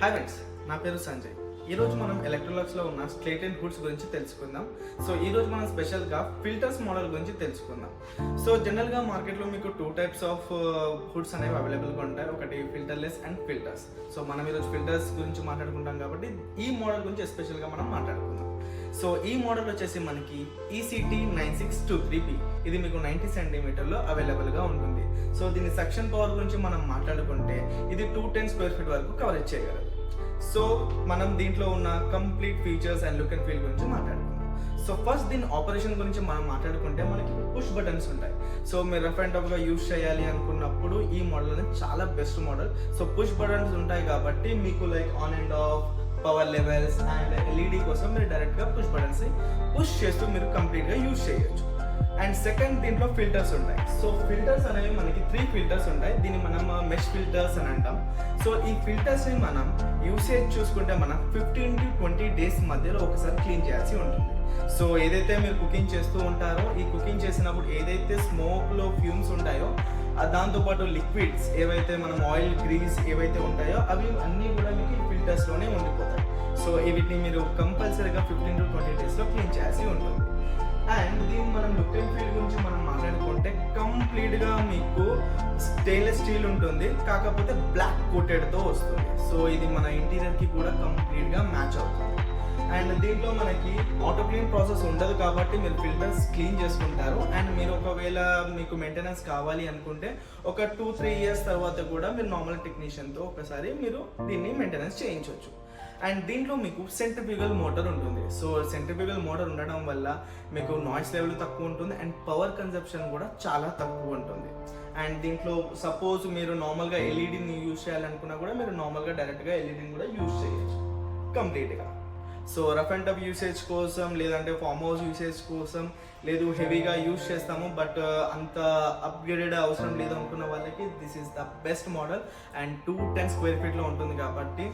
Hi friends, నా పేరు సంజయ్. ఈరోజు మనం ఎలక్ట్రోలక్స్లో ఉన్న స్ట్రైట్ అండ్ హుడ్స్ గురించి తెలుసుకుందాం. సో ఈరోజు మనం స్పెషల్గా ఫిల్టర్స్ మోడల్ గురించి తెలుసుకుందాం. సో జనరల్గా మార్కెట్లో మీకు 2 టైప్స్ ఆఫ్ హుడ్స్ అనేవి అవైలబుల్గా ఉంటాయి. ఒకటి ఫిల్టర్లెస్ అండ్ ఫిల్టర్స్. సో మనం ఈరోజు ఫిల్టర్స్ గురించి మాట్లాడుకుంటాం కాబట్టి ఈ మోడల్ గురించి ఎస్పెషల్గా మనం మాట్లాడుకుందాం. సో ఈ మోడల్ వచ్చేసి మనకి ECT 9623P. ఇది మీకు 90 సెంటీమీటర్లో అవైలబుల్గా ఉంటుంది. సో దీని సక్షన్ పవర్ గురించి మనం మాట్లాడుకుంటే ఇది 210 స్క్వేర్ ఫీట్ వరకు కవరేజ్ చేయగలదు. సో మనం దీంట్లో ఉన్న complete features and look and feel గురించి మాట్లాడుకుందాం. సో ఫస్ట్ దీని ఆపరేషన్ గురించి మనం మాట్లాడుకుంటే మనకి పుష్ బటన్స్ ఉంటాయి. సో మీరు రఫ్ అండ్ టఫ్గా యూజ్ చేయాలి అనుకున్నప్పుడు ఈ మోడల్ అనేది చాలా best model. So push buttons ఉంటాయి కాబట్టి మీకు like on and of, power levels and LED కోసం మీరు డైరెక్ట్గా పుష్ బటన్స్ పుష్ చేస్తూ మీరు కంప్లీట్గా యూజ్ చేయొచ్చు. అండ్ సెకండ్ దీంట్లో ఫిల్టర్స్ ఉంటాయి. సో ఫిల్టర్స్ అనేవి మనకి 3 ఫిల్టర్స్ ఉంటాయి. దీన్ని మనం మెష్ ఫిల్టర్స్ అని అంటాం. సో ఈ ఫిల్టర్స్ని మనం యూసేజ్ చూసుకుంటే మనం 15 to 20 డేస్ మధ్యలో ఒకసారి క్లీన్ చేయాల్సి ఉంటుంది. సో ఏదైతే మీరు కుకింగ్ చేస్తూ ఉంటారో ఈ కుకింగ్ చేసినప్పుడు ఏదైతే స్మోక్లో ఫ్యూమ్స్ ఉంటాయో దాంతోపాటు లిక్విడ్స్ ఏవైతే మనం ఆయిల్, గ్రీస్ ఏవైతే ఉంటాయో అవి అన్నీ కూడా మీకు ఈ ఫిల్టర్స్లోనే ఉండిపోతాయి. సో వీటిని మీరు కంపల్సరీగా 15 to 20 డేస్లో క్లీన్ చేయాల్సి ఉంటుంది. అండ్ దీన్ని మనం లుక్ అండ్ ఫీల్ గురించి మనం మాట్లాడుకుంటే కంప్లీట్గా మీకు స్టెయిన్లెస్ స్టీల్ ఉంటుంది, కాకపోతే బ్లాక్ కోటెడ్తో వస్తుంది. సో ఇది మన ఇంటీరియర్కి కూడా కంప్లీట్గా మ్యాచ్ అవుతుంది. అండ్ దీంట్లో మనకి ఆటో క్లీన్ ప్రాసెస్ ఉండదు కాబట్టి మీరు ఫిల్టర్స్ క్లీన్ చేసుకుంటారు. అండ్ మీరు ఒకవేళ మీకు మెయింటెనెన్స్ కావాలి అనుకుంటే ఒక 2-3 ఇయర్స్ తర్వాత కూడా మీరు నార్మల్ టెక్నీషియన్తో ఒకసారి మీరు దీన్ని మెయింటెనెన్స్ చేయించవచ్చు. అండ్ దీంట్లో మీకు సెంట్రిఫ్యూగల్ మోటార్ ఉంటుంది. సో సెంట్రిఫ్యూగల్ మోటార్ ఉండడం వల్ల మీకు నాయిస్ లెవెల్ తక్కువ ఉంటుంది అండ్ పవర్ కన్జంప్షన్ కూడా చాలా తక్కువ ఉంటుంది. అండ్ దీంట్లో సపోజ్ మీరు నార్మల్గా ఎల్ఈడిని యూజ్ చేయాలనుకున్నా కూడా మీరు నార్మల్గా డైరెక్ట్గా ఎల్ఈడిని కూడా యూజ్ చేయొచ్చు కంప్లీట్గా. So rough and tough usage కోసం, లేదంటే ఫామ్ హౌస్ యూసేజ్ కోసం, లేదు హెవీగా యూజ్ చేస్తాము బట్ అంత అప్గ్రేడెడ్ అవసరం లేదు అనుకున్న వాళ్ళకి this is the best model. And 210 square ఫీట్లో ఉంటుంది కాబట్టి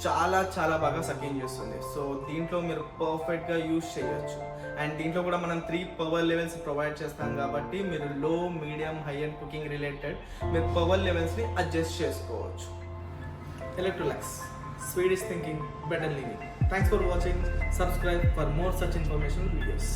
చాలా చాలా బాగా సకింగ్ చేస్తుంది. సో దీంట్లో మీరు పర్ఫెక్ట్గా యూజ్ చేయొచ్చు. అండ్ దీంట్లో కూడా మనం 3 పవర్ లెవెల్స్ ప్రొవైడ్ చేస్తాం కాబట్టి మీరు లో, medium, high and cooking related మీరు పవర్ లెవెల్స్ని అడ్జస్ట్ చేసుకోవచ్చు. ఎలక్ట్రోలక్స్, Swedish thinking, better living. Thanks for watching. Subscribe for more such informational videos.